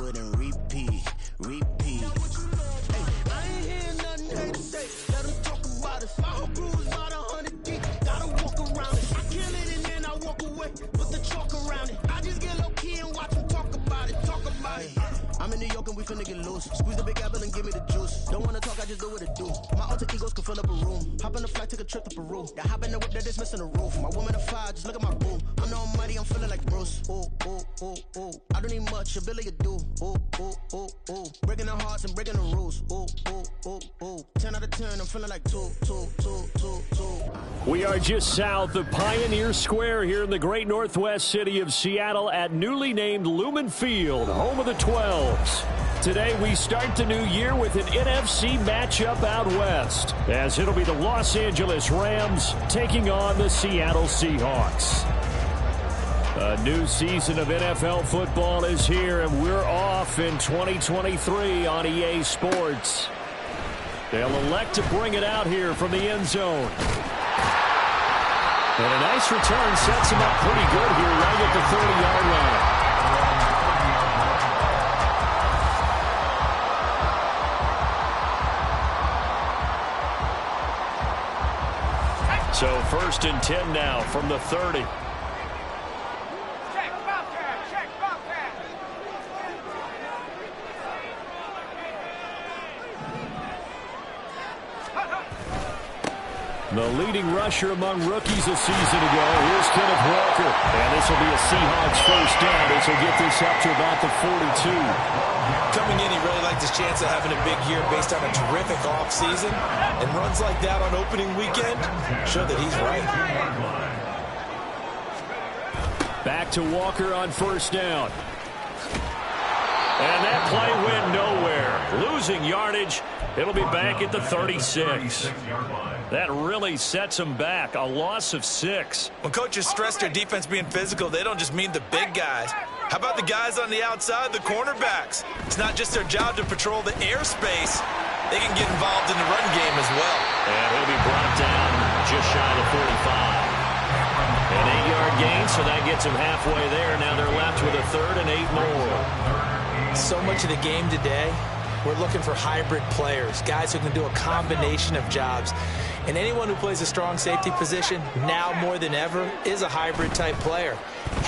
it and repeat, repeat. Hey, I ain't hearing nothing they say. Let them talk about it. My whole crew is about 100 deep. Gotta walk around it. I kill it and then I walk away. Put the chalk around it. I just get low key and watch them talk about it. Talk about it. I'm in New York and we finna get loose. Squeeze the big apple and give me the juice. Don't wanna talk, I just do what it do. My alter egos can fill up a room. Hop on the flight, take a trip to Peru. That hop in the whip that is missing the roof. My woman a fire, just look at my boo. I'm the almighty, I'm feeling like Bruce. Ooh, ooh, ooh, ooh. I don't need much, ability to do. Ooh, ooh, ooh, ooh. Breaking the hearts and breaking the rules. Ooh, ooh, ooh, ooh. 10 out of 10, I'm feeling like 2, 2, 2, 2, 2. We are just south of Pioneer Square here in the great northwest city of Seattle at newly named Lumen Field, home of the 12s. Today we start the new year with an NFC matchup out west, as it'll be the Los Angeles Rams taking on the Seattle Seahawks. A new season of NFL football is here, and we're off in 2023 on EA Sports. They'll elect to bring it out here from the end zone. And a nice return sets him up pretty good here right at the 30-yard line. So 1st and 10 now from the 30. The leading rusher among rookies a season ago. Here's Kenneth Walker. And this will be a Seahawks first down as he'll get this up to about the 42. Coming in, he really liked his chance of having a big year based on a terrific offseason. And runs like that on opening weekend show that he's right. Back to Walker on first down. And that play went nowhere. Losing yardage. It'll be back at the 36. That really sets them back. A loss of 6. When coaches stress their defense being physical, they don't just mean the big guys. How about the guys on the outside, the cornerbacks? It's not just their job to patrol the airspace. They can get involved in the run game as well. And he'll be brought down just shy of 45. An 8-yard gain, so that gets him halfway there. Now they're left with a 3rd and 8 more. So much of the game today, we're looking for hybrid players, guys who can do a combination of jobs. And anyone who plays a strong safety position, now more than ever, is a hybrid-type player.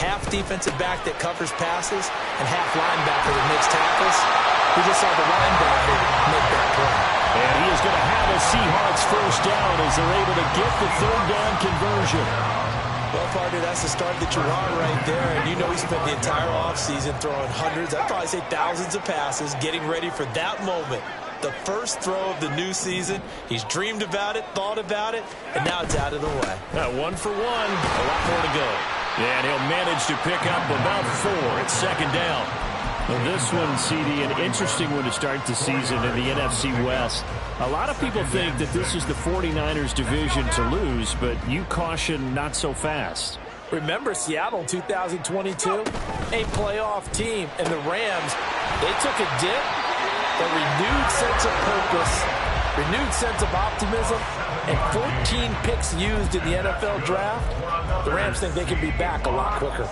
Half defensive back that covers passes and half linebacker that makes tackles. We just saw the linebacker make that play. And he is going to have a Seahawks first down as they're able to get the 3rd down conversion. Well, partner, that's the start that you want right there. And you know he spent the entire offseason throwing hundreds, I'd probably say thousands of passes, getting ready for that moment. The first throw of the new season. He's dreamed about it, thought about it, and now it's out of the way. 1 for 1. A lot more to go. And he'll manage to pick up about 4 at 2nd down. Well, this one, CD, an interesting one to start the season in the NFC West. A lot of people think that this is the 49ers division to lose, but you caution not so fast. Remember Seattle 2022? A playoff team, and the Rams, they took a dip, a renewed sense of purpose, renewed sense of optimism, and 14 picks used in the NFL draft. The Rams think they can be back a lot quicker.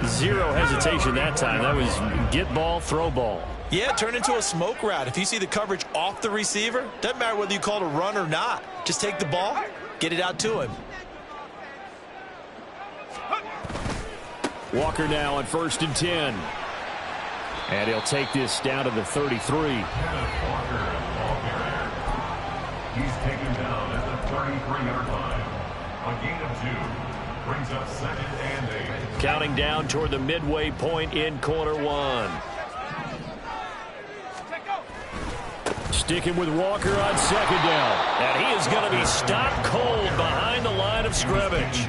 Zero hesitation that time. That was get ball, throw ball. Yeah, turn into a smoke route. If you see the coverage off the receiver, doesn't matter whether you call it a run or not. Just take the ball, get it out to him. Walker now on 1st and 10. And he'll take this down to the 33. He's taken down at the 33-yard line. A gain of 2 brings up 2nd and 8. Counting down toward the midway point in quarter 1. Sticking with Walker on 2nd down. And he is going to be stopped cold behind the line of scrimmage.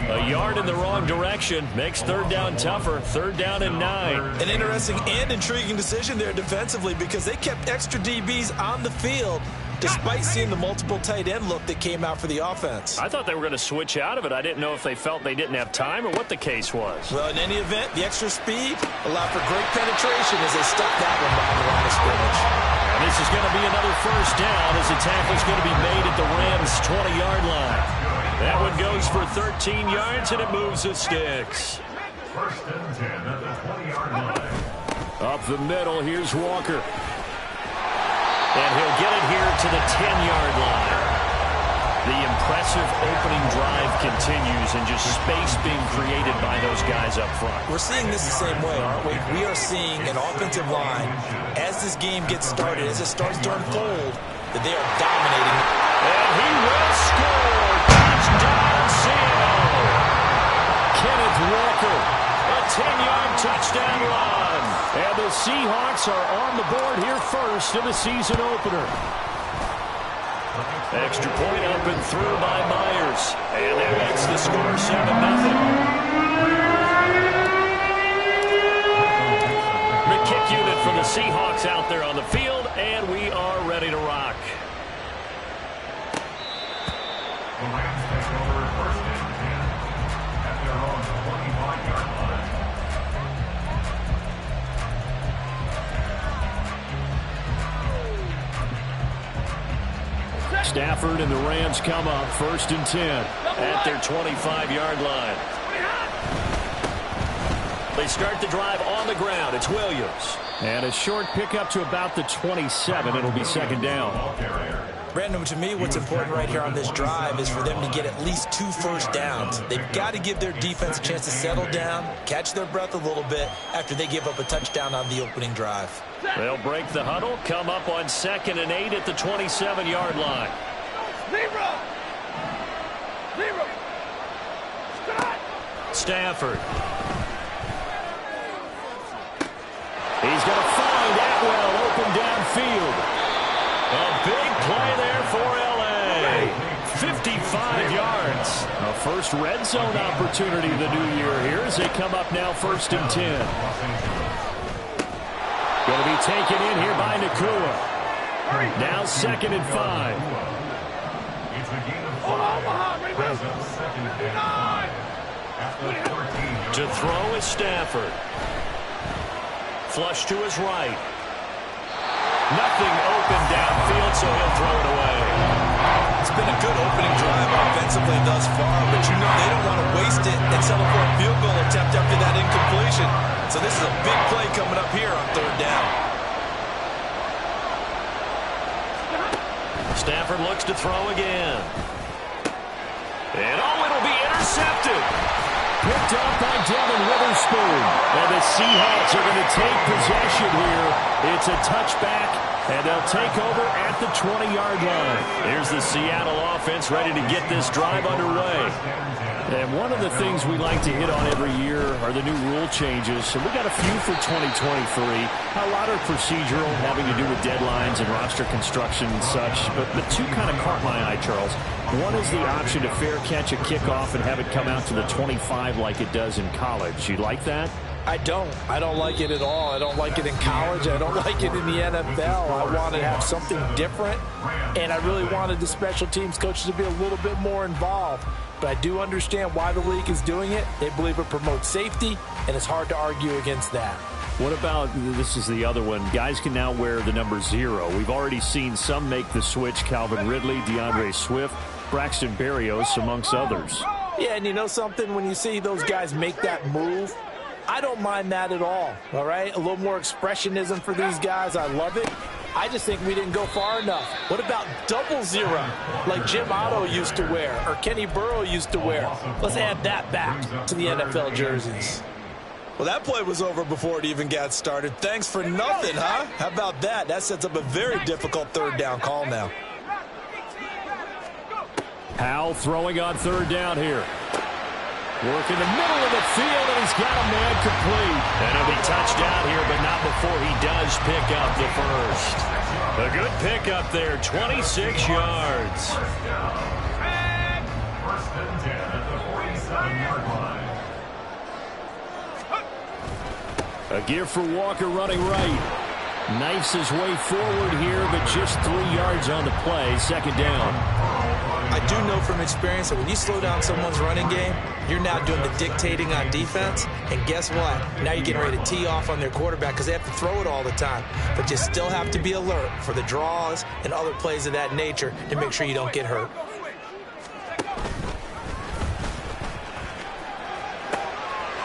A yard in the wrong direction makes 3rd down tougher. 3rd down and 9. An interesting and intriguing decision there defensively because they kept extra DBs on the field despite seeing the multiple tight end look that came out for the offense. I thought they were going to switch out of it. I didn't know if they felt they didn't have time or what the case was. Well, in any event, the extra speed allowed for great penetration as they stuck that one behind the line of scrimmage. And this is going to be another first down as the tackle's going to be made at the Rams' 20-yard line. That one goes for 13 yards, and it moves the sticks. 1st and 10 at the 20-yard line. Up the middle, here's Walker. And he'll get it here to the 10-yard line. The impressive opening drive continues, and just space being created by those guys up front. We're seeing this the same way, aren't we? We are seeing an offensive line, as this game gets started, as it starts to unfold, that they are dominating. And he will score. Touchdown, Seattle. Kenneth Walker, a 10-yard touchdown run. And the Seahawks are on the board here first in the season opener. Extra point up and through by Myers. And that makes the score 7-0. The kick unit for the Seahawks out there on the field, and we are ready to rock. The Rams take over first and 10 at their own 25-yard line. Stafford and the Rams come up first and 10 at their 25-yard line. They start the drive on the ground. It's Williams. And a short pickup to about the 27. It'll be second down. Brandon, to me, what's important right here on this drive is for them to get at least 2 first downs. They've got to give their defense a chance to settle down, catch their breath a little bit after they give up a touchdown on the opening drive. They'll break the huddle, come up on 2nd and 8 at the 27-yard line. Stafford. He's going to find Atwell open downfield. A big play there for L.A. 55 yards. A first red zone opportunity the new year here as they come up now first and 10. Going to be taken in here by Nakua. Now 2nd and 5. It's a gain of 5. Brings up 2nd and 5. After 14 To throw is Stafford. Flush to his right. Nothing open downfield, so he'll throw it away. It's been a good opening drive offensively thus far, but you know they don't want to waste it and settle for a field goal attempt after that incompletion. So this is a big play coming up here on 3rd down. Stafford looks to throw again. And it'll be intercepted. Picked up by Devin Witherspoon. And the Seahawks are going to take possession here. It's a touchback, and they'll take over at the 20-yard line. Here's the Seattle offense ready to get this drive underway. And one of the things we like to hit on every year are the new rule changes. And we got a few for 2023. A lot are procedural, having to do with deadlines and roster construction and such. But two kind of caught my eye, Charles. One is the option to fair catch a kickoff and have it come out to the 25 like it does in college. You like that? I don't like it at all. I don't like it in college. I don't like it in the NFL. I want to have something different, and I really wanted the special teams coaches to be a little bit more involved. But I do understand why the league is doing it. They believe it promotes safety, and it's hard to argue against that. What about, this is the other one, guys can now wear the number 0. We've already seen some make the switch, Calvin Ridley, DeAndre Swift, Braxton Berrios, amongst others. Yeah, and you know something? When you see those guys make that move, I don't mind that at all right? A little more expressionism for these guys. I love it. I just think we didn't go far enough. What about 00, like Jim Otto used to wear or Kenny Burrow used to wear? Let's add that back to the NFL jerseys. Well, that play was over before it even got started. Thanks for nothing, huh? How about that? That sets up a very difficult 3rd down call now. Howell throwing on 3rd down here. Work in the middle of the field, and he's got a man complete. And he'll be touchdown here, but not before he does pick up the first. A good pickup there, 26 yards. First and 10 at the 47-yard line. A give for Walker running right. Knifes his way forward here, but just 3 yards on the play. 2nd down. I do know from experience that when you slow down someone's running game, you're now doing the dictating on defense. And guess what? Now you're getting ready to tee off on their quarterback because they have to throw it all the time. But you still have to be alert for the draws and other plays of that nature to make sure you don't get hurt.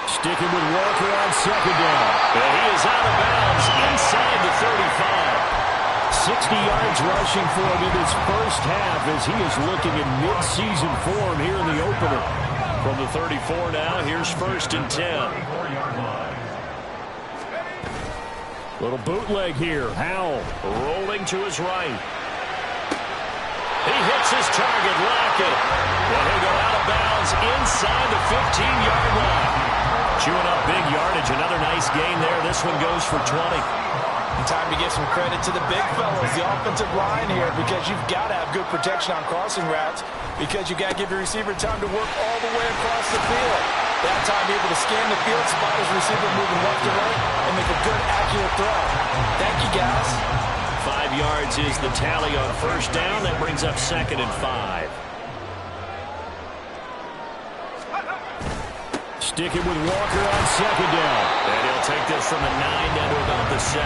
Sticking with Walker on 2nd down. And he is out of bounds yards rushing for him in this first half as he is looking in mid-season form here in the opener. From the 34 now, here's 1st and 10. Little bootleg here. Howell rolling to his right. He hits his target, Lockett. And he'll go out of bounds inside the 15-yard line. Chewing up big yardage. Another nice gain there. This one goes for 20. And time to give some credit to the big fellas, the offensive line here, because you've got to have good protection on crossing routes, because you've got to give your receiver time to work all the way across the field. That time able to scan the field, spot his receiver moving left to right, and make a good, accurate throw. Thank you, guys. 5 yards is the tally on 1st down. That brings up 2nd and 5. Sticking with Walker on 2nd down. And he'll take this from the 9 down to about the 7.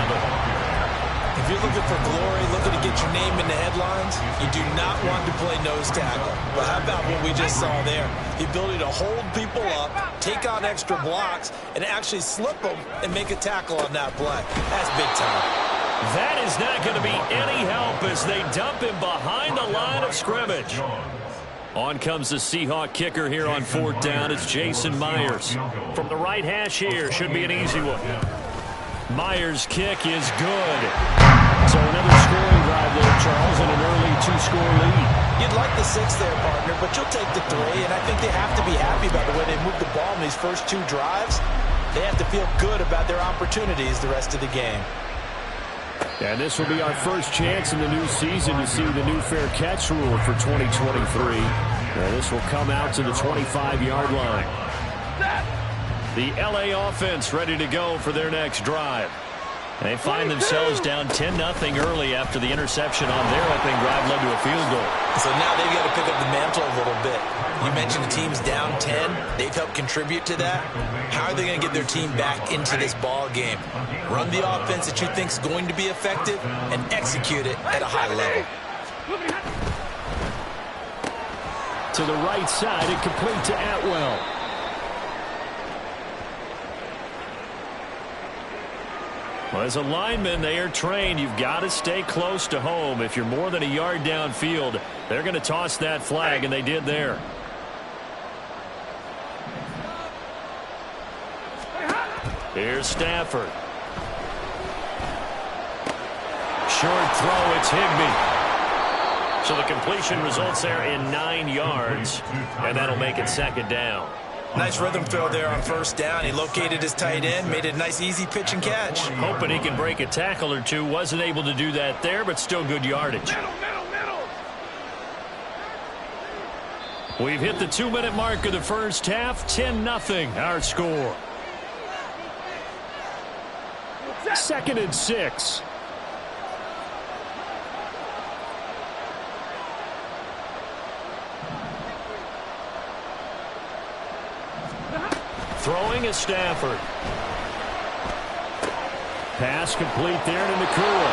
If you're looking for glory, looking to get your name in the headlines, you do not want to play nose tackle. But how about what we just saw there? The ability to hold people up, take on extra blocks, and actually slip them and make a tackle on that play. That's big time. That is not going to be any help as they dump him behind the line of scrimmage. On comes the Seahawk kicker here on 4th down. It's Jason Myers. From the right hash here, should be an easy one. Myers' kick is good. So another scoring drive there, Charles, and an early 2-score lead. You'd like the 6 there, partner, but you'll take the 3, and I think they have to be happy about the way they moved the ball in these first 2 drives. They have to feel good about their opportunities the rest of the game. And this will be our first chance in the new season to see the new fair catch rule for 2023. And this will come out to the 25-yard line. The LA offense ready to go for their next drive. They find themselves down 10-0 early after the interception on their opening drive led to a field goal. So now they've got to pick up the mantle a little bit. You mentioned the team's down 10. They've helped contribute to that. How are they going to get their team back into this ball game? Run the offense that you think is going to be effective and execute it at a high level. To the right side and complete to Atwell. Well, as a lineman, they are trained. You've got to stay close to home. If you're more than a yard downfield, they're going to toss that flag, and they did there. Here's Stafford. Short throw, it's Higbee. So the completion results there in 9 yards, and that'll make it 2nd down. Nice rhythm throw there on 1st down. He located his tight end, made it a nice, easy pitch and catch. Hoping he can break a tackle or two. Wasn't able to do that there, but still good yardage. We've hit the 2-minute mark of the first half. 10-0 our score. 2nd and 6. Throwing is Stafford. Pass complete there to Nakua.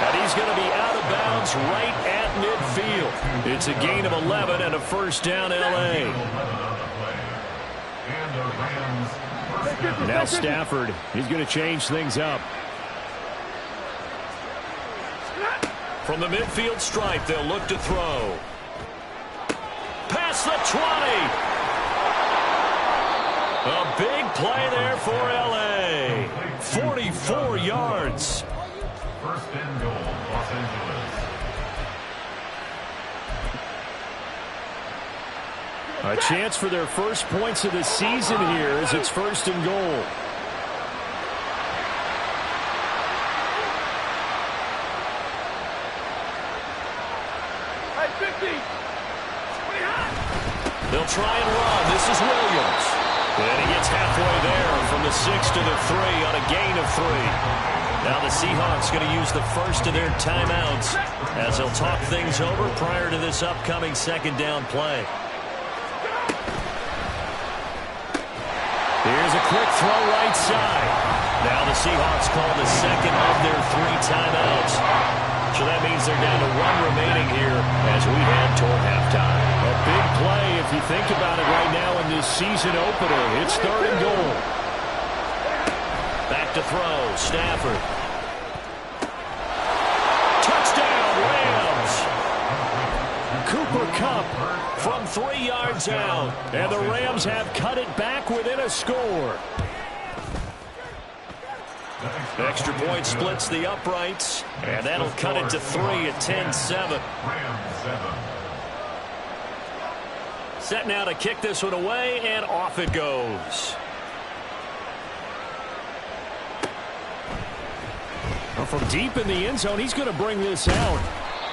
And he's going to be out of bounds right at midfield. It's a gain of 11 and a 1st down L.A. Now Stafford, he's going to change things up. From the midfield stripe, they'll look to throw. Past the 20. A big play there for L.A. 44 yards. 1st and goal, Los Angeles. A chance for their first points of the season here as it's 1st and goal. They'll try and run. This is Williams. And he gets halfway there from the 6 to the 3 on a gain of 3. Now the Seahawks going to use the first of their timeouts as they'll talk things over prior to this upcoming 2nd down play. Here's a quick throw right side. Now the Seahawks call the 2nd of their 3 timeouts. So that means they're down to 1 remaining here as we head toward halftime. A big play if you think about it right now in this season opener. It's 3rd and goal. Back to throw. Stafford. Touchdown! Cup from 3 yards out. And the Rams have cut it back within a score. Extra point splits the uprights, and that'll cut it to 3 at 10-7. Set now to kick this one away, and off it goes. Well, from deep in the end zone, he's going to bring this out.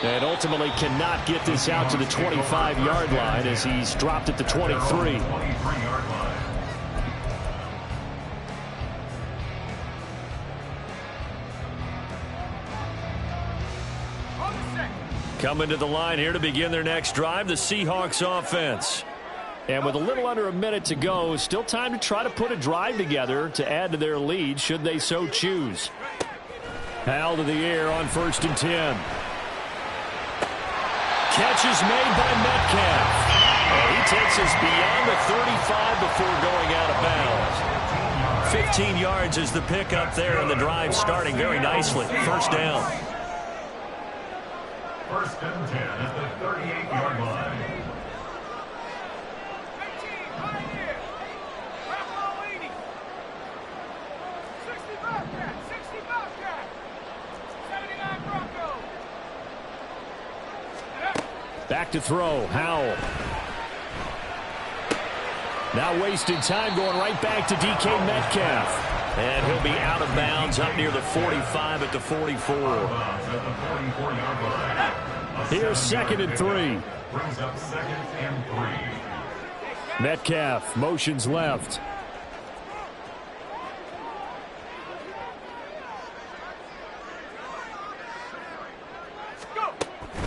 And ultimately cannot get this out to the 25-yard line as he's dropped at the 23. Coming to the line here to begin their next drive, the Seahawks offense. And with a little under a minute to go, still time to try to put a drive together to add to their lead should they so choose. Howell to the air on 1st and 10. Catch is made by Metcalf. And he takes us beyond the 35 before going out of bounds. 15 yards is the pickup there, and the drive starting very nicely. First down. 1st and 10 at the 38-yard line. Back to throw, Howell. Now wasted time going right back to DK Metcalf. And he'll be out of bounds up near the 45 at the 44. Here's 2nd and 3. Brings up 2nd and 3. Metcalf motions left.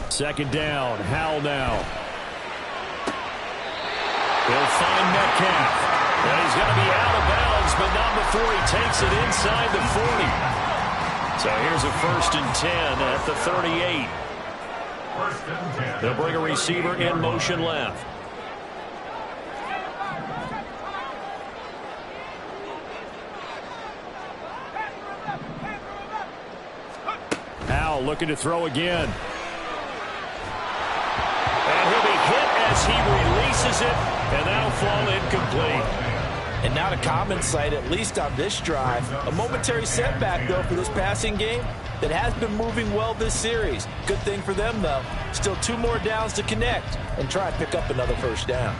Second down, Howell now. He'll find Metcalf. And he's going to be out of bounds, but not before he takes it inside the 40. So here's a 1st and 10 at the 38. 1st and 10. They'll bring a receiver in motion left. Howell looking to throw again. And he'll be hit as he releases it, and that'll fall incomplete. And not a common sight, at least on this drive. A momentary setback, though, for this passing game that has been moving well this series. Good thing for them, though. Still 2 more downs to connect and try and pick up another first down.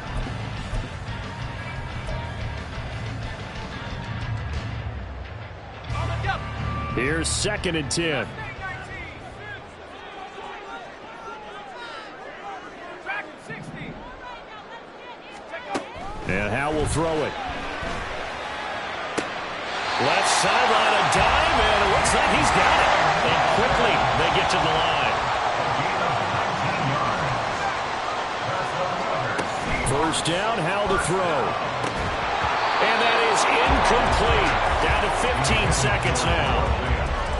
Here's 2nd and 10. And Howell will throw it. Left sideline, a dime, and it looks like he's got it. And quickly, they get to the line. First down, Howell to throw. And that is incomplete. Down to 15 seconds now.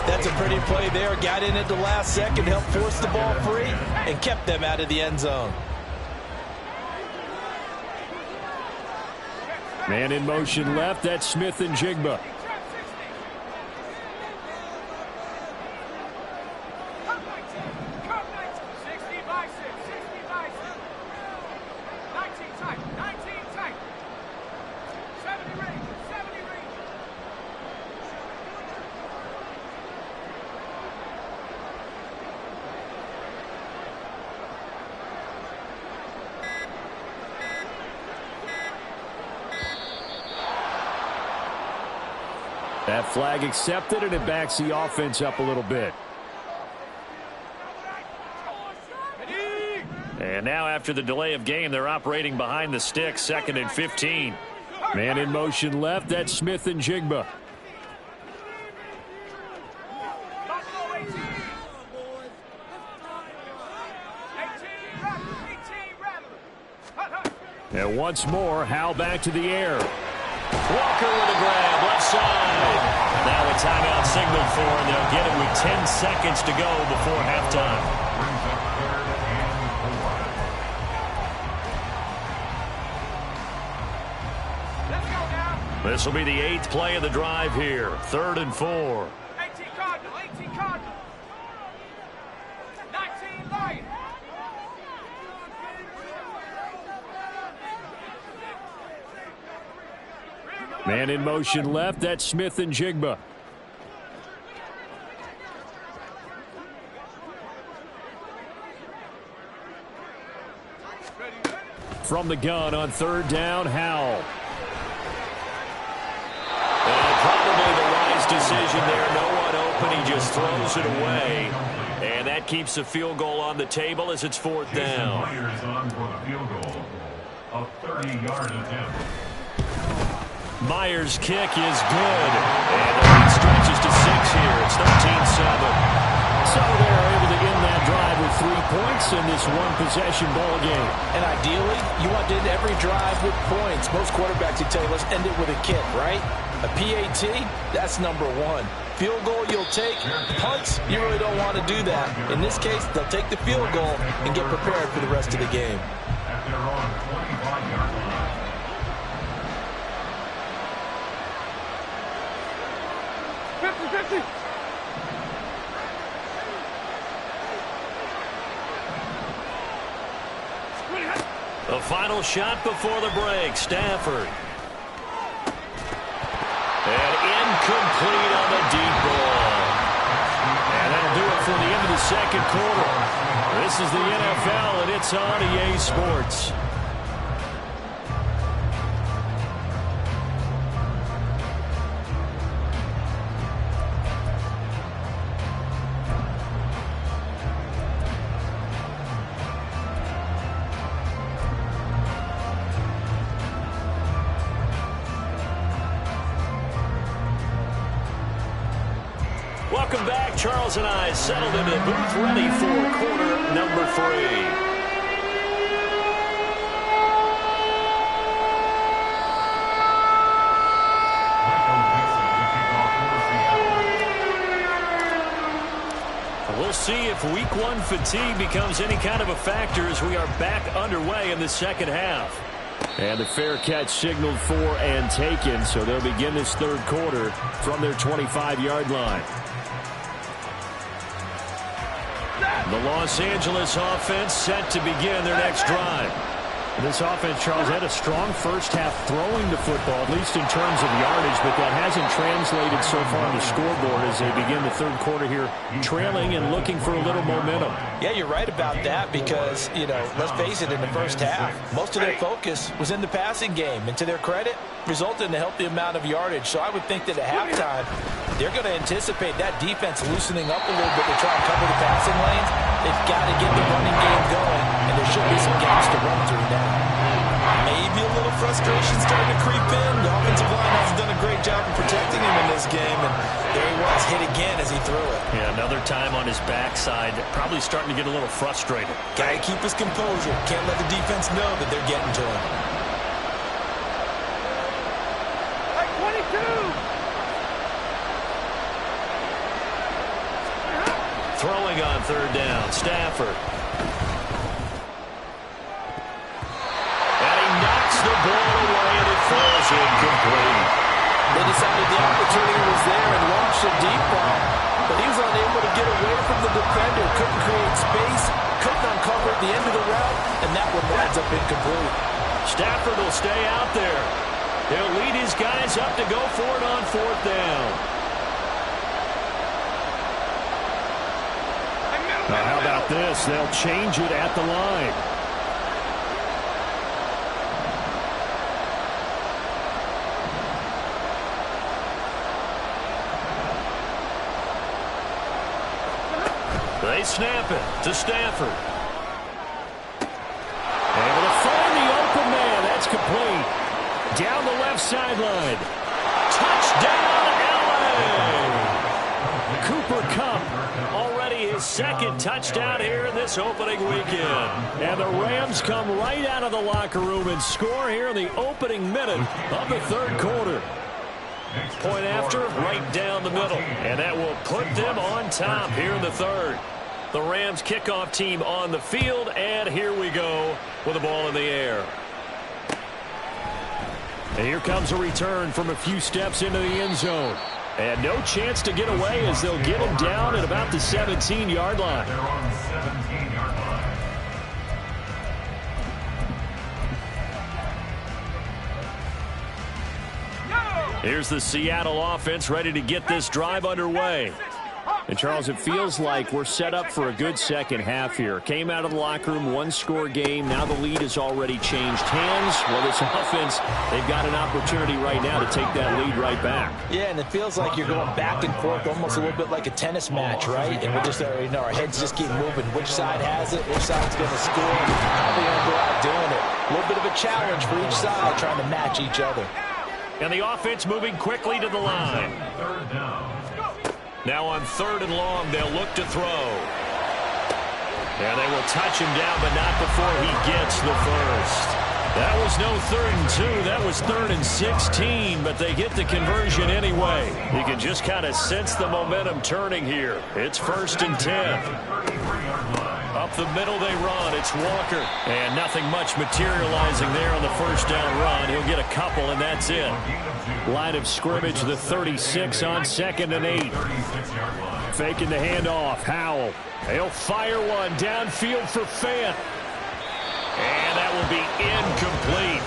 That's a pretty play there. Got in at the last second, helped force the ball free, and kept them out of the end zone. Man in motion left, that's Smith and Jigba. That flag accepted, and it backs the offense up a little bit. And now after the delay of game, they're operating behind the sticks, 2nd and 15. Man in motion left, that's Smith and Jigba. And once more, Howell back to the air. Walker with a grab, left side. Now a timeout signaled for, and they'll get it with 10 seconds to go before halftime. This will be the 8th play of the drive here. 3rd and 4. 18 Cardinal, 18 Cardinal. 19 Lion. And in motion left, that's Smith and Jigba. From the gun on third down, Howell. And probably the wise decision there. No one open. He just throws it away. And that keeps the field goal on the table as it's fourth down. Myers on for the field goal. A 30-yard attempt. Myers' kick is good. And the lead stretches to 6 here. It's 13-7. So they're able to end that drive with 3 points in this one-possession ball game. And ideally, you want to end every drive with points. Most quarterbacks would tell you, let's end it with a kick, right? A PAT, that's number one. Field goal you'll take. Punts, you really don't want to do that. In this case, they'll take the field goal and get prepared for the rest of the game. At their own 25-yard line. The final shot before the break, Stafford. And incomplete on the deep ball. And that'll do it for the end of the second quarter. This is the NFL, and it's on EA Sports. Welcome back. Charles and I settled into the booth ready for quarter number 3. We'll see if week 1 fatigue becomes any kind of a factor as we are back underway in the second half. And the fair catch signaled for and taken, so they'll begin this third quarter from their 25-yard line. The Los Angeles offense set to begin their next drive. This offense, Charles, had a strong first half throwing the football, at least in terms of yardage, but that hasn't translated so far on the scoreboard as they begin the third quarter here, trailing and looking for a little momentum. Yeah, you're right about that because, let's face it, in the first half, most of their focus was in the passing game. And to their credit, resulted in a healthy amount of yardage. So I would think that at halftime, they're going to anticipate that defense loosening up a little bit to try and cover the passing lanes. They've got to get the running game going, and there should be some gaps to run through now. Maybe a little frustration starting to creep in. The offensive line hasn't done a great job of protecting him in this game, and there he was, hit again as he threw it. Yeah, another time on his backside, probably starting to get a little frustrated. Got to keep his composure. Can't let the defense know that they're getting to him. Like 22! Throwing on third down, Stafford. And he knocks the ball away, and it falls incomplete. They decided the opportunity was there and launched a deep ball, but he was unable to get away from the defender, couldn't create space, couldn't uncover at the end of the route, and that one winds up incomplete. Stafford will stay out there. He'll lead his guys up to go for it on fourth down. Now, how about this? They'll change it at the line. They snap it to Stafford. Able to find the open man. That's complete. Down the left sideline. Touchdown, L.A. Cooper Kupp. Already his second touchdown here in this opening weekend. And the Rams come right out of the locker room and score here in the opening minute of the third quarter. Point after, right down the middle. And that will put them on top here in the third. The Rams kickoff team on the field, and here we go with the ball in the air. And here comes a return from a few steps into the end zone. And no chance to get away as they'll get him down at about the 17-yard line. They're on the 17-yard line. Here's the Seattle offense ready to get this drive underway. And, Charles, it feels like we're set up for a good second half here. Came out of the locker room, one-score game. Now the lead has already changed hands. Well, this offense, they've got an opportunity right now to take that lead right back. Yeah, and it feels like you're going back and forth almost a little bit like a tennis match, right? And we just already know our heads just keep moving. Which side has it? Which side's going to score? How are they going to go out doing it? A little bit of a challenge for each side trying to match each other. And the offense moving quickly to the line. Third down. Now on 3rd and long, they'll look to throw. And they will touch him down, but not before he gets the first. That was no 3rd and 2. That was 3rd and 16, but they get the conversion anyway. You can just kind of sense the momentum turning here. It's 1st and 10. Up the middle they run. It's Walker. And nothing much materializing there on the first down run. He'll get a couple, and that's it. Line of scrimmage, the 36 on 2nd and 8. Faking the handoff. Howell. He'll fire one downfield for Fant. And that will be incomplete.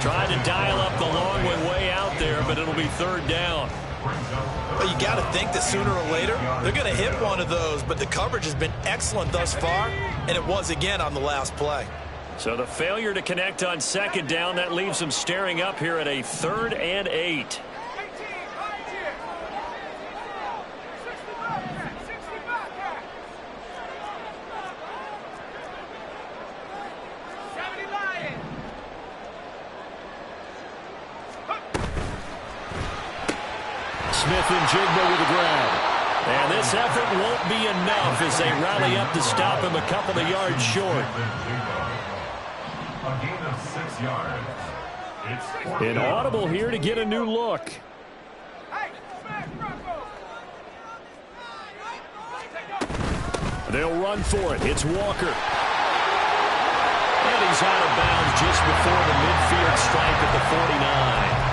Tried to dial up the long one way out there, but it'll be 3rd down. Well, you got to think that sooner or later they're going to hit one of those, but the coverage has been excellent thus far, and it was again on the last play. So the failure to connect on 2nd down, that leaves them staring up here at a 3rd and 8. Smith and Jigba with the grab. And this effort won't be enough as they rally up to stop him a couple of yards short. A gain of 6 yards. It's An audible here to get a new look. They'll run for it. It's Walker. And he's out of bounds just before the midfield stripe at the 49.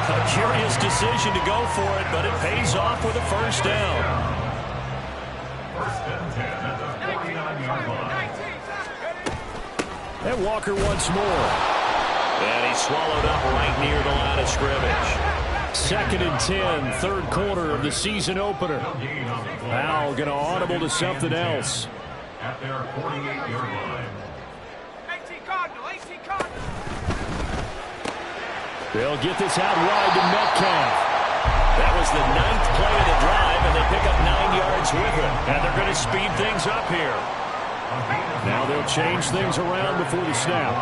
A curious decision to go for it, but it pays off with a first down. 1st and 10 at the 49-yard line. And Walker once more. And he's swallowed up right near the line of scrimmage. 2nd and 10, 3rd quarter of the season opener. Howell going to audible to something else. At their 48-yard line. They'll get this out wide to Metcalf. That was the 9th play of the drive, and they pick up 9 yards with it. And they're going to speed things up here. Now they'll change things around before the snap.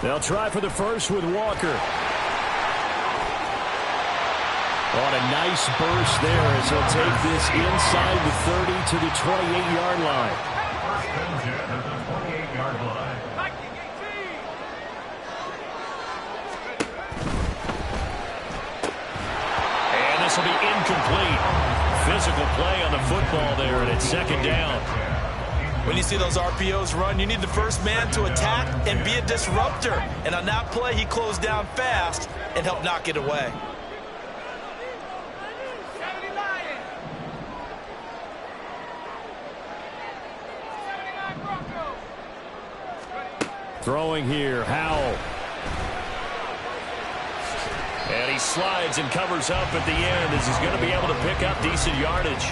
They'll try for the first with Walker. On a nice burst there as he'll take this inside the 30 to the 28-yard line. 1st and 10 at the 28-yard line. This will be incomplete. Physical play on the football there, and it's 2nd down. When you see those RPOs run, you need the first man to attack and be a disruptor. And on that play, he closed down fast and helped knock it away. Throwing here, Howell. And he slides and covers up at the end as he's going to be able to pick up decent yardage.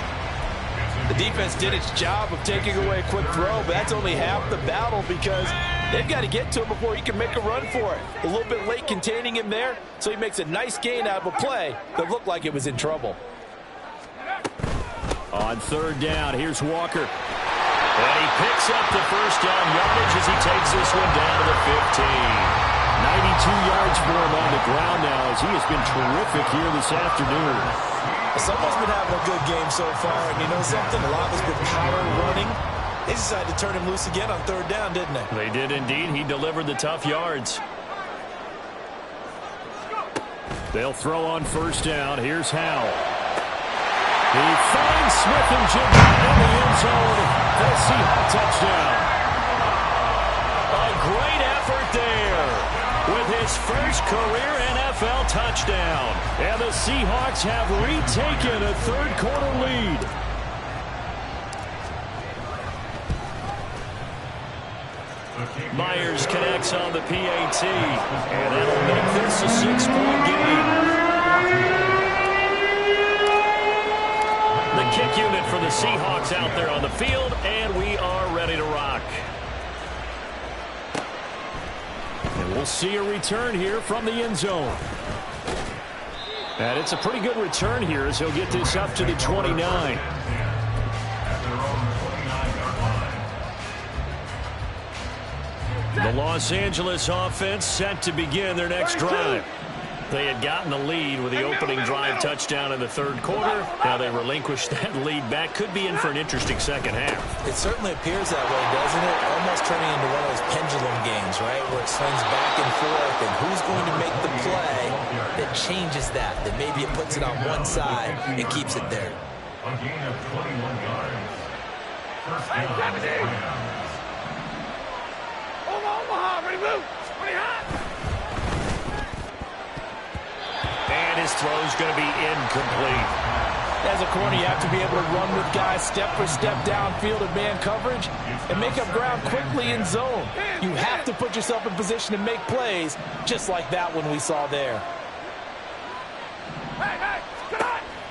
The defense did its job of taking away a quick throw, but that's only half the battle because they've got to get to him before he can make a run for it. A little bit late containing him there, so he makes a nice gain out of a play that looked like it was in trouble. On 3rd down, here's Walker. And he picks up the first down yardage as he takes this one down to the 15. 92 yards for him on the ground now as he has been terrific here this afternoon. Someone's been having a good game so far, and you know something? A lot has been power running. They decided to turn him loose again on 3rd down, didn't they? They did indeed. He delivered the tough yards. They'll throw on 1st down. Here's Howell. He finds Smith and Jigba in the end zone for a Seahawks touchdown. A great effort there with his first career NFL touchdown. And the Seahawks have retaken a 3rd quarter lead. Myers connects on the PAT, and that'll make this a 6-point game. The kick unit for the Seahawks out there on the field, and we are ready to rock. And we'll see a return here from the end zone. And it's a pretty good return here as he'll get this up to the 29. The Los Angeles offense set to begin their next drive. They had gotten the lead with the opening drive touchdown in the third quarter. Now they relinquished that lead back. Could be in for an interesting second half. It certainly appears that way, doesn't it? Almost turning into one of those pendulum games, right, where it swings back and forth, and who's going to make the play that changes that maybe it puts it on one side and keeps it there. A gain of 21 yards. First down. And his throw's going to be incomplete. As a corner, you have to be able to run with guys step for step downfield in man coverage and make up ground quickly in zone. You have to put yourself in position to make plays, just like that one we saw there.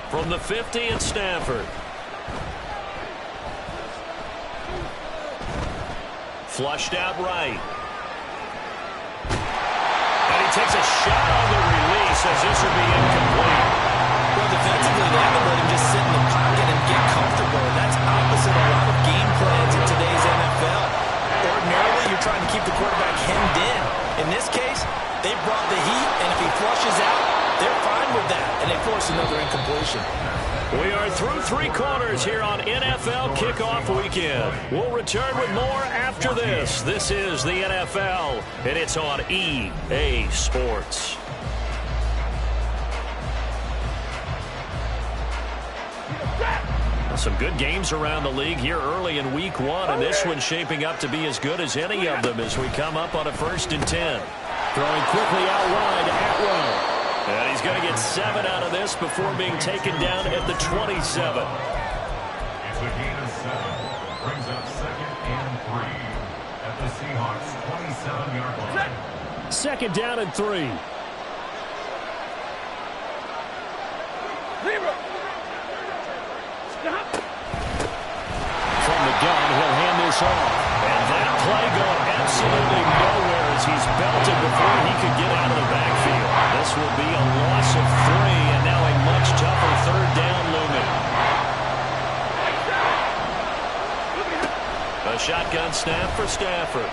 From the 50, it's Stafford. Flushed out right. And he takes a shot on the release as this will be incomplete. Well, defensively, they haven't let him just sit in the pocket and get comfortable. And that's opposite a lot of game plans in today's NFL. Ordinarily, you're trying to keep the quarterback hemmed in. In this case, they brought the heat, and if he flushes out, they're fine with that. And they force another incompletion. We are through 3 quarters here on NFL Kickoff Weekend. We'll return with more after this. This is the NFL, and it's on EA Sports. Some good games around the league here early in Week 1, and this one's shaping up to be as good as any of them as we come up on a 1st and 10. Throwing quickly out wide to Atwell. And he's going to get 7 out of this before being taken down at the 27. It's a gain of 7. Brings up 2nd and 3 at the Seahawks 27-yard line. 2nd down and 3. From the gun, he'll hand this off. And that play going absolutely nowhere as he's belted before he could get out of the backfield. This will be a loss of 3, and now a much tougher 3rd down looming. A shotgun snap for Stafford.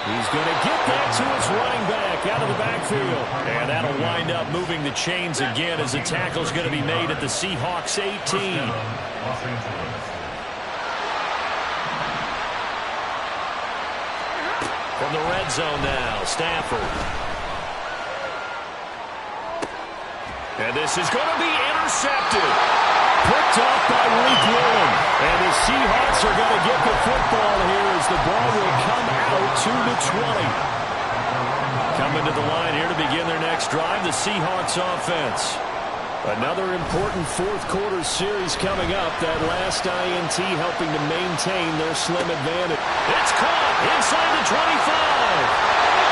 He's going to get that to his running back out of the backfield. And that'll wind up moving the chains again as the tackle's going to be made at the Seahawks 18. Los Angeles. From the red zone now, Stafford. And this is going to be intercepted. Picked off by Reek Willen. And the Seahawks are going to get the football here as the ball will come out to the 20. Coming to the line here to begin their next drive, the Seahawks offense. Another important 4th quarter series coming up. That last INT helping to maintain their slim advantage. It's caught inside the 25.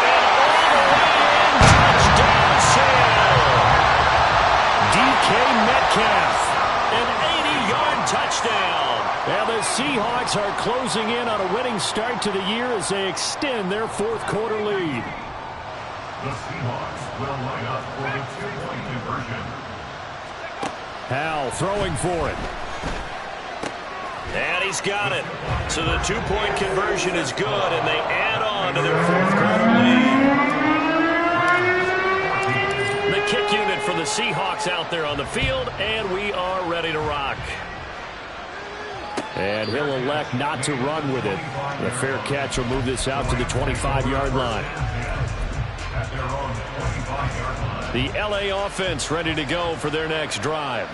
And all the way in, touchdown Seattle. DK Metcalf. An 80-yard touchdown. And the Seahawks are closing in on a winning start to the year as they extend their 4th quarter lead. The Seahawks will line up for the 2-point conversion. Howell throwing for it. And he's got it. So the 2-point conversion is good, and they add on to their 4th quarter lead. The kick unit for the Seahawks out there on the field, and we are ready to rock. And he'll elect not to run with it. The fair catch will move this out to the 25-yard line. The The LA offense ready to go for their next drive.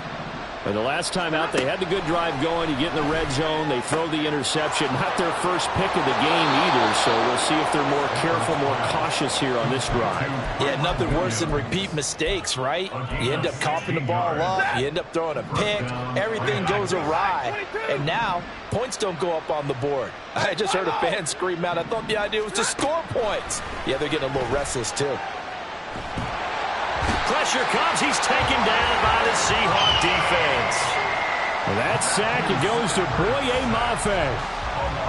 And the last time out, they had the good drive going. You get in the red zone, they throw the interception. Not their first pick of the game either, so we'll see if they're more careful, more cautious here on this drive. Yeah, nothing worse than repeat mistakes, right? You end up coughing the ball up, you end up throwing a pick, everything goes awry, and now points don't go up on the board. I just heard a fan scream out, I thought the idea was to score points. Yeah, they're getting a little restless too. Pressure comes. He's taken down by the Seahawks defense. Well, that sack, it goes to Boye Mafe.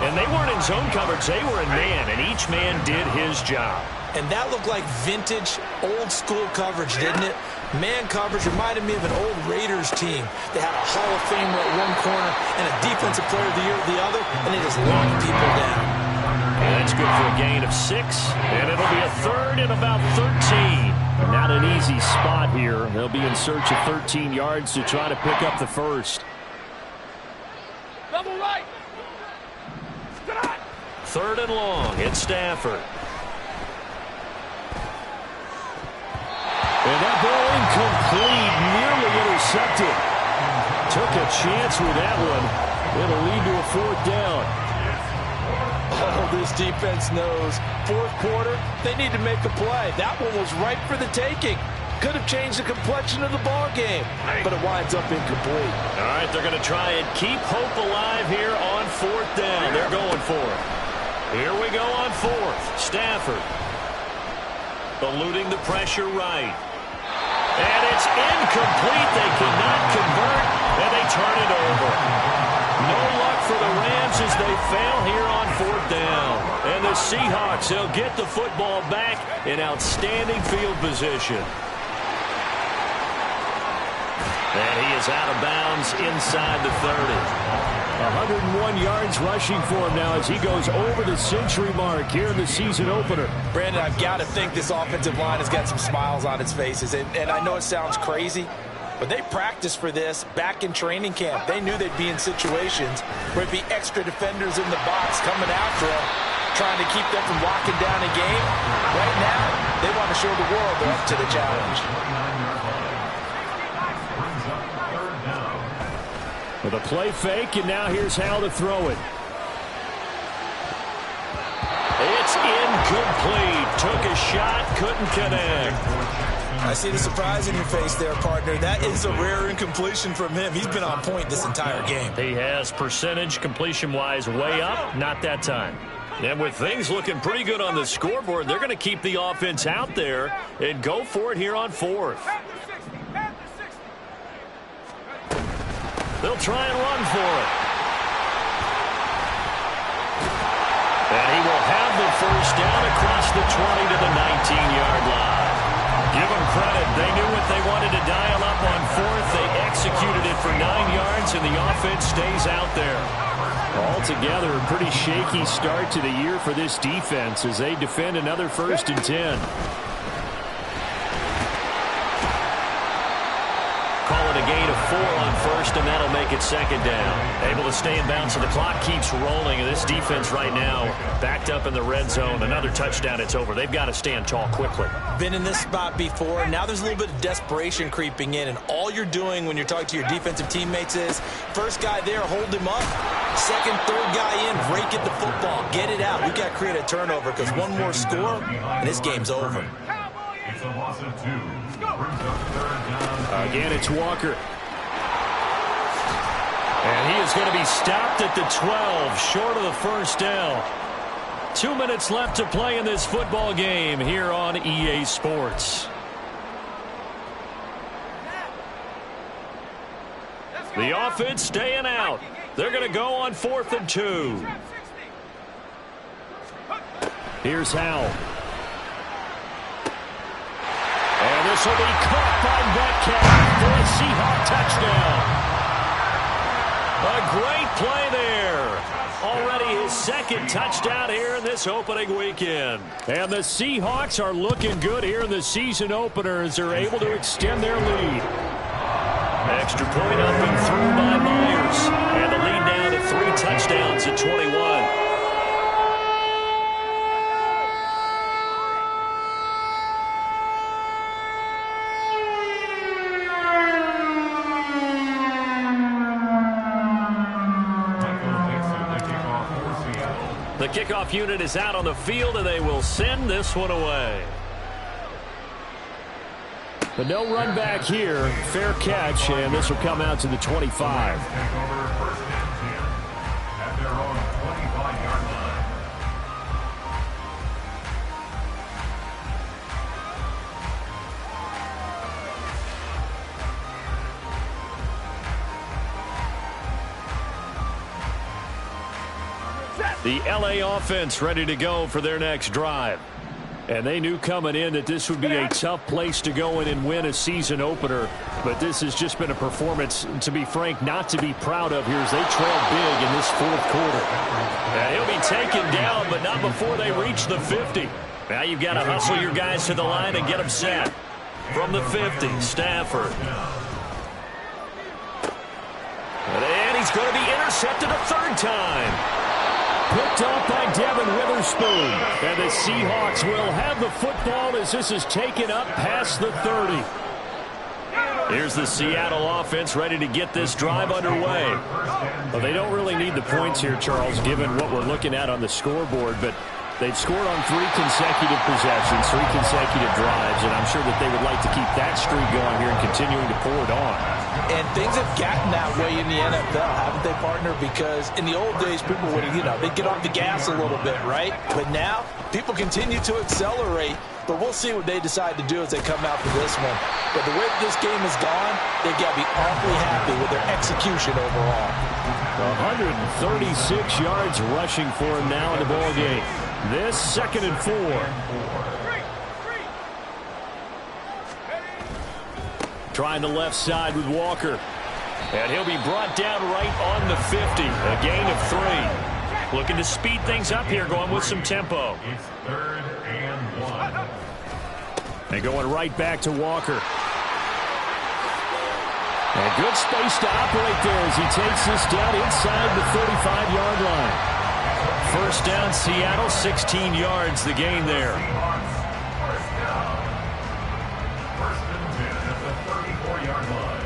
And they weren't in zone coverage. They were in man, and each man did his job. And that looked like vintage, old-school coverage, didn't it? Man coverage reminded me of an old Raiders team. They had a Hall of Famer at one corner and a Defensive Player of the Year at the other, and they just locked people down. And that's good for a gain of 6, and it'll be a third and about 13. Not an easy spot here. They'll be in search of 13 yards to try to pick up the first. Double right. Third and long. It's Stafford. And that ball incomplete, nearly intercepted. Took a chance with that one. It'll lead to a 4th down. Oh, this defense knows. Fourth quarter, they need to make a play. That one was ripe for the taking. Could have changed the complexion of the ball game, but it winds up incomplete. All right, they're going to try and keep hope alive here on 4th down. They're going for it. Here we go on 4th. Stafford eluding the pressure right. And it's incomplete. They cannot convert, and they turn it over. No luck for the Rams as they fail here on 4th down. And the Seahawks, they'll get the football back in outstanding field position. And he is out of bounds inside the 30. 101 yards rushing for him now as he goes over the century mark here in the season opener. Brandon, I've got to think this offensive line has got some smiles on its faces. And I know it sounds crazy, but they practiced for this back in training camp. They knew they'd be in situations where it'd be extra defenders in the box coming after them, trying to keep them from locking down a game. Right now, they want to show the world they're up to the challenge. With a play fake, and now here's how to throw it. It's incomplete. Took a shot, couldn't connect. I see the surprise in your face there, partner. That is a rare incompletion from him. He's been on point this entire game. He has percentage completion-wise way up, not that time. And with things looking pretty good on the scoreboard, they're going to keep the offense out there and go for it here on 4th. They'll try and run for it. And he will have the first down across the 20 to the 19-yard line. Give them credit. They knew what they wanted to dial up on 4th. They executed it for 9 yards, and the offense stays out there. Altogether, a pretty shaky start to the year for this defense as they defend another 1st and 10. Call it a gain of 4 on 1st, and that'll make it 2nd down. Able to stay in bounds, so the clock keeps rolling, and this defense right now backed up in the red zone. Another touchdown, it's over. They've got to stand tall quickly. Been in this spot before. Now there's a little bit of desperation creeping in, and all you're doing when you're talking to your defensive teammates is first guy there, hold him up. Second, third guy in, rake at the football. Get it out. We've got to create a turnover because one more score, and this game's over. It's a loss of 2. Brings up 3rd down. Again, it's Walker. And he is going to be stopped at the 12, short of the first down. 2 minutes left to play in this football game here on EA Sports. The offense staying out. They're going to go on 4th and 2. Here's Howell. And this will be caught by Metcalf for a Seahawk touchdown. A great play there. Already his 2nd touchdown here in this opening weekend. And the Seahawks are looking good here in the season opener as they're able to extend their lead. Extra point up and through by Myers. And the lead down to 3 touchdowns at 21. The kickoff unit is out on the field, and they will send this one away. But no run back here. Fair catch, and this will come out to the 25. The LA offense ready to go for their next drive. And they knew coming in that this would be a tough place to go in and win a season opener. But this has just been a performance, to be frank, not to be proud of here as they trail big in this fourth quarter. Yeah, he'll be taken down, but not before they reach the 50. Now you've got to hustle your guys to the line and get them set. From the 50, Stafford. And he's going to be intercepted a third time. Picked off by Devin Witherspoon. And the Seahawks will have the football as this is taken up past the 30. Here's the Seattle offense ready to get this drive underway. Well, they don't really need the points here, Charles, given what we're looking at on the scoreboard. But they've scored on 3 consecutive possessions, 3 consecutive drives, and I'm sure that they would like to keep that streak going here and continuing to pour it on. And things have gotten that way in the NFL, haven't they, partner? Because in the old days, people would, they'd get off the gas a little bit, right? But now, people continue to accelerate. But we'll see what they decide to do as they come out for this one. But the way that this game has gone, they've got to be awfully happy with their execution overall. 136 yards rushing for him now in the ball game. This 2nd and 4. Trying the left side with Walker. And he'll be brought down right on the 50. A gain of 3. Looking to speed things up here, going with some tempo. It's 3rd and 1. And going right back to Walker. And good space to operate there as he takes this down inside the 35-yard line. First down, Seattle, 16 yards, the gain there. First down. 1st and 10 at the 34-yard line.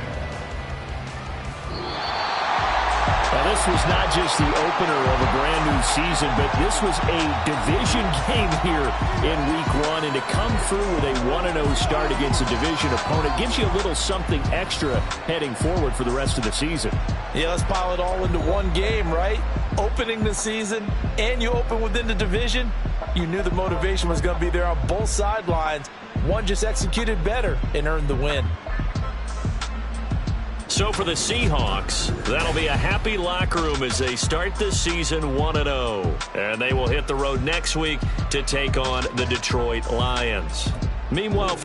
Well, this was not just the opener of a brand-new season, but this was a division game here in Week 1. And to come through with a 1-0 start against a division opponent gives you a little something extra heading forward for the rest of the season. Yeah, let's pile it all into one game, right? Opening the season, and you open within the division. You knew the motivation was going to be there on both sidelines. One just executed better and earned the win. So for the Seahawks, that'll be a happy locker room as they start this season 1-0. And they will hit the road next week to take on the Detroit Lions. Meanwhile,